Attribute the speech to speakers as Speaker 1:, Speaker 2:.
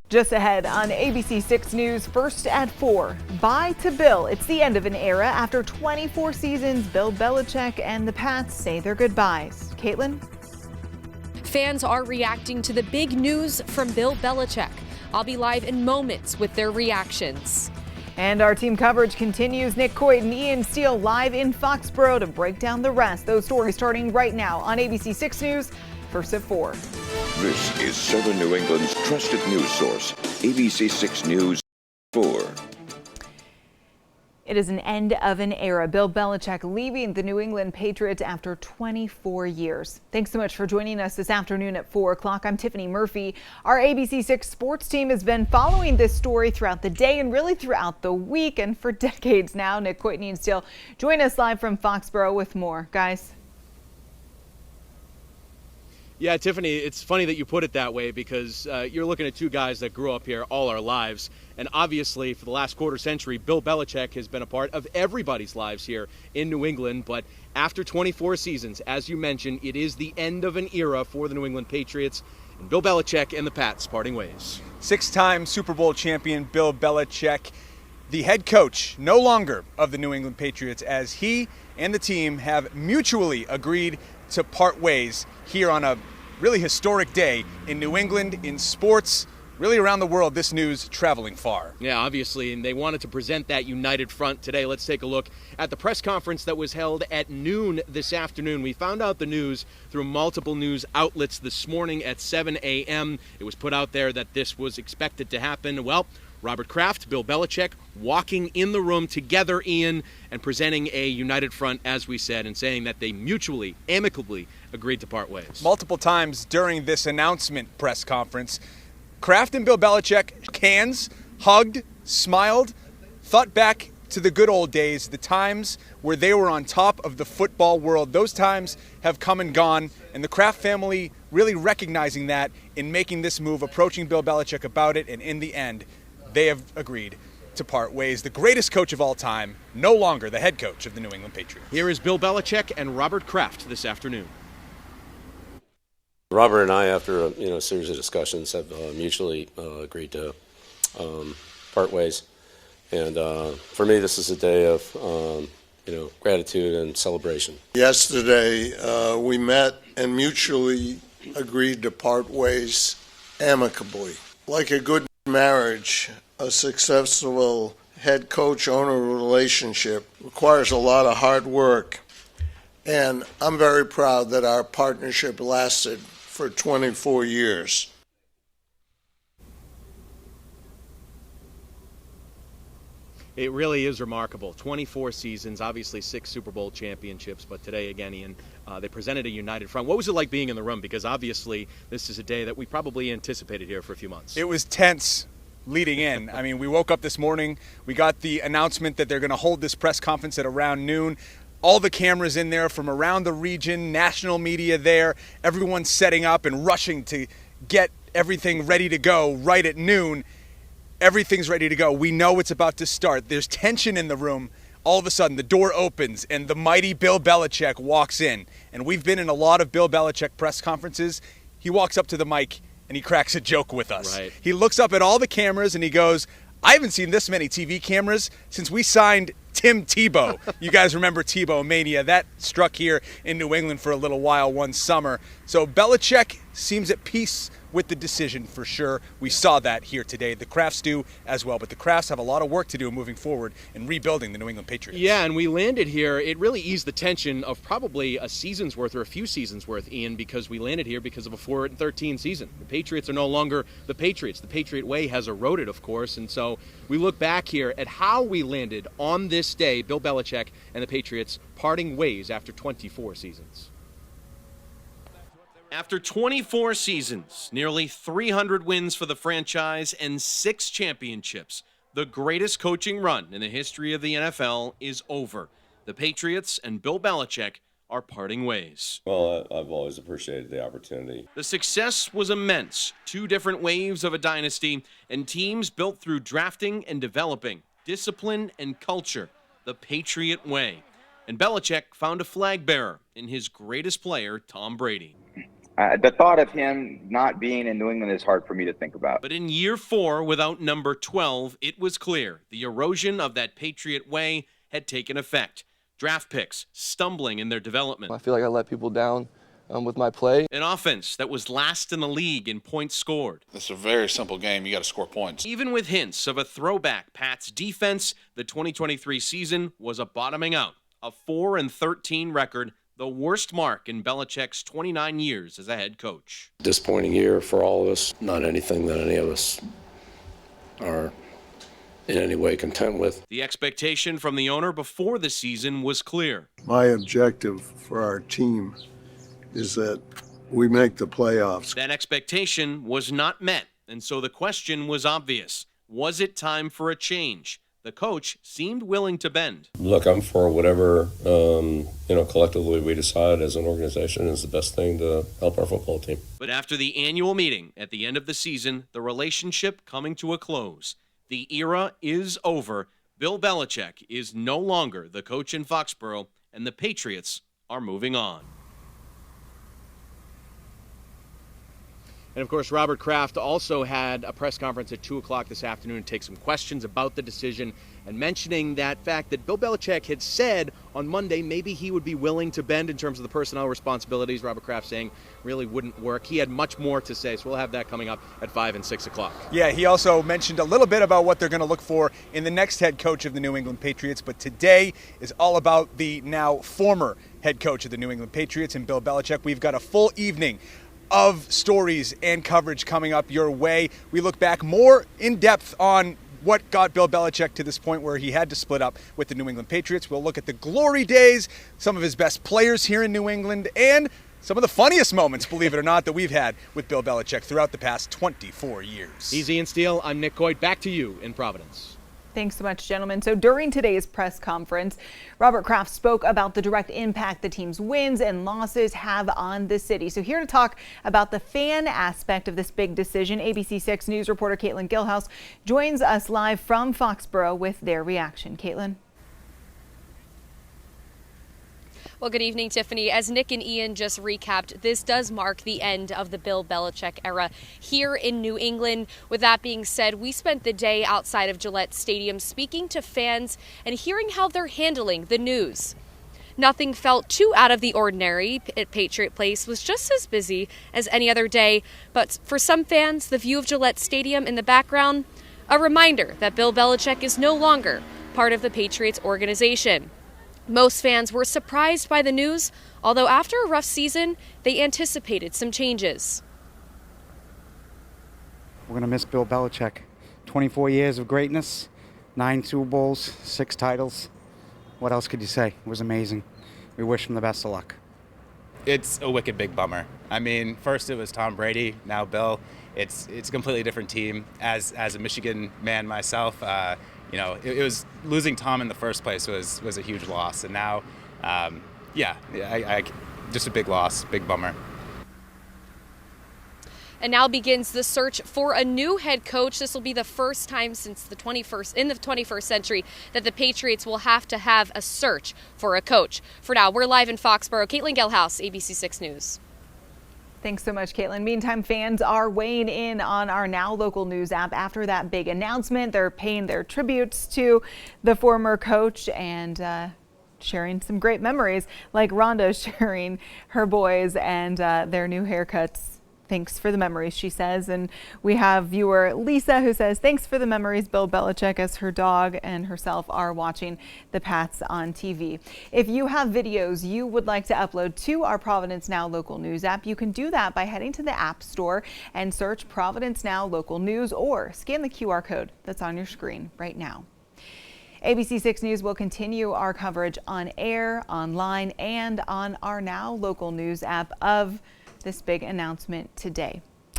Speaker 1: Just ahead on ABC 6 News, first at 4. Bye to Bill. It's the end of an era. After 24 seasons, Bill Belichick and the Pats say their goodbyes. Caitlin?
Speaker 2: Fans are reacting to the big news from Bill Belichick. I'll be live in moments with their reactions.
Speaker 1: And our team coverage continues. Nick Coit and Ian Steele live in Foxborough to break down the rest. Those stories starting right now on ABC 6 News, first at 4.
Speaker 3: This is Southern New England's trusted news source, ABC 6 News 4.
Speaker 1: It is an end of an era. Bill Belichick leaving the New England Patriots after 24 years. Thanks so much for joining us this afternoon at 4 o'clock. I'm Tiffany Murphy. Our ABC 6 sports team has been following this story throughout the day and really throughout the week and for decades now. Nick Coit and Steele join us live from Foxborough with more. Guys.
Speaker 4: Yeah, Tiffany, it's funny that you put it that way because you're looking at two guys that grew up here all our lives. And obviously, for the last quarter century, Bill Belichick has been a part of everybody's lives here in New England. But after 24 seasons, as you mentioned, it is the end of an era for the New England Patriots. And Bill Belichick and the Pats parting ways.
Speaker 5: 6-time Super Bowl champion Bill Belichick, the head coach no longer of the New England Patriots, as he and the team have mutually agreed to part ways here on a really historic day in New England, in sports, really around the world, this news traveling far.
Speaker 4: Yeah, obviously, and they wanted to present that united front today. Let's take a look at the press conference that was held at noon this afternoon. We found out the news through multiple news outlets this morning at 7 a.m. It was put out there that this was expected to happen. Well, Robert Kraft, Bill Belichick, walking in the room together, Ian, and presenting a united front, as we said, and saying that they mutually, amicably agreed to part ways.
Speaker 5: Multiple times during this announcement press conference, Kraft and Bill Belichick, hands, hugged, smiled, thought back to the good old days, the times where they were on top of the football world. Those times have come and gone, and the Kraft family really recognizing that in making this move, approaching Bill Belichick about it, and in the end, they have agreed to part ways. The greatest coach of all time, no longer the head coach of the New England Patriots.
Speaker 4: Here is Bill Belichick and Robert Kraft this afternoon.
Speaker 6: Robert and I, after a series of discussions, have mutually agreed to part ways. And for me, this is a day of gratitude and celebration.
Speaker 7: Yesterday, we met and mutually agreed to part ways amicably. Like a good marriage, a successful head coach-owner relationship requires a lot of hard work. And I'm very proud that our partnership lasted for 24 years.
Speaker 4: It really is remarkable. 24 seasons, obviously 6 Super Bowl championships, but today, again, Ian, they presented a united front. What was it like being in the room? Because obviously this is a day that we probably anticipated here for a few months.
Speaker 5: It was tense leading in. I mean, we woke up this morning, we got the announcement that they're going to hold this press conference at around noon. All the cameras in there from around the region, national media there, everyone's setting up and rushing to get everything ready to go right at noon. Everything's ready to go. We know it's about to start. There's tension in the room. All of a sudden, the door opens and the mighty Bill Belichick walks in. And we've been in a lot of Bill Belichick press conferences. He walks up to the mic and he cracks a joke with us.
Speaker 4: Right.
Speaker 5: He looks up at all the cameras and he goes, I haven't seen this many TV cameras since we signed Tim Tebow. You guys remember Tebow Mania. That struck here in New England for a little while one summer. So Belichick seems at peace with the decision for sure. We saw that here today. The Krafts do as well, but the Krafts have a lot of work to do moving forward in rebuilding the New England Patriots.
Speaker 4: Yeah, and we landed here. It really eased the tension of probably a season's worth or a few seasons worth, Ian, because we landed here because of a 4-13 season. The Patriots are no longer the Patriots. The Patriot way has eroded, of course, and so we look back here at how we landed on this day, Bill Belichick and the Patriots parting ways after 24 seasons. After 24 seasons, nearly 300 wins for the franchise, and 6 championships, the greatest coaching run in the history of the NFL is over. The Patriots and Bill Belichick are parting ways.
Speaker 8: Well, I've always appreciated the opportunity.
Speaker 4: The success was immense. 2 different waves of a dynasty and teams built through drafting and developing, discipline and culture, the Patriot way. And Belichick found a flag bearer in his greatest player, Tom Brady.
Speaker 9: The thought of him not being in New England is hard for me to think about.
Speaker 4: But in year 4, without number 12, it was clear the erosion of that Patriot way had taken effect. Draft picks stumbling in their development.
Speaker 10: I feel like I let people down with my play.
Speaker 4: An offense that was last in the league in points scored.
Speaker 11: It's a very simple game. You got to score points.
Speaker 4: Even with hints of a throwback Pats defense, the 2023 season was a bottoming out. A 4-13 record, the worst mark in Belichick's 29 years as a head coach.
Speaker 6: Disappointing year for all of us. Not anything that any of us are in any way content with.
Speaker 4: The expectation from the owner before the season was clear.
Speaker 7: My objective for our team is that we make the playoffs.
Speaker 4: That expectation was not met, and so the question was obvious. Was it time for a change? The coach seemed willing to bend.
Speaker 6: Look, I'm for whatever, collectively we decide as an organization is the best thing to help our football team.
Speaker 4: But after the annual meeting at the end of the season, the relationship coming to a close. The era is over. Bill Belichick is no longer the coach in Foxborough, and the Patriots are moving on. And, of course, Robert Kraft also had a press conference at 2 o'clock this afternoon to take some questions about the decision and mentioning that fact that Bill Belichick had said on Monday maybe he would be willing to bend in terms of the personnel responsibilities. Robert Kraft saying really wouldn't work. He had much more to say, so we'll have that coming up at 5 and 6 o'clock.
Speaker 5: Yeah, he also mentioned a little bit about what they're going to look for in the next head coach of the New England Patriots, but today is all about the now former head coach of the New England Patriots and Bill Belichick. We've got a full evening of stories and coverage coming up your way. We look back more in depth on what got Bill Belichick to this point where he had to split up with the New England Patriots. We'll look at the glory days, some of his best players here in New England, and some of the funniest moments, believe it or not, that we've had with Bill Belichick throughout the past 24 years.
Speaker 4: Easy and Steele, I'm Nick Coit. Back to you in Providence.
Speaker 1: Thanks so much, gentlemen. So during today's press conference, Robert Kraft spoke about the direct impact the team's wins and losses have on the city. So here to talk about the fan aspect of this big decision, ABC 6 News reporter Caitlin Gilhouse joins us live from Foxborough with their reaction. Caitlin.
Speaker 2: Well, good evening, Tiffany. As Nick and Ian just recapped, this does mark the end of the Bill Belichick era here in New England. With that being said, we spent the day outside of Gillette Stadium speaking to fans and hearing how they're handling the news. Nothing felt too out of the ordinary. Patriot Place was just as busy as any other day, but for some fans, the view of Gillette Stadium in the background, a reminder that Bill Belichick is no longer part of the Patriots organization. Most fans were surprised by the news, although after a rough season, they anticipated some changes.
Speaker 12: We're going to miss Bill Belichick. 24 years of greatness, 9 Super Bowls, 6 titles. What else could you say? It was amazing. We wish him the best of luck.
Speaker 13: It's a wicked big bummer. I mean, first it was Tom Brady, now Bill. It's a completely different team. As a Michigan man myself, it was losing Tom in the first place was a huge loss, and now, just a big loss, big bummer.
Speaker 2: And now begins the search for a new head coach. This will be the first time since the 21st century that the Patriots will have to have a search for a coach. For now, we're live in Foxborough. Caitlin Gilhouse, ABC 6 News.
Speaker 1: Thanks so much, Caitlin. Meantime, fans are weighing in on our Now Local News app after that big announcement. They're paying their tributes to the former coach and sharing some great memories, like Rhonda sharing her boys and their new haircuts. Thanks for the memories, she says. And we have viewer Lisa who says, thanks for the memories, Bill Belichick, as her dog and herself are watching the Pats on TV. If you have videos you would like to upload to our Providence Now Local News app, you can do that by heading to the App Store and search Providence Now Local News or scan the QR code that's on your screen right now. ABC 6 News will continue our coverage on air, online, and on our Now Local News app of this big announcement today.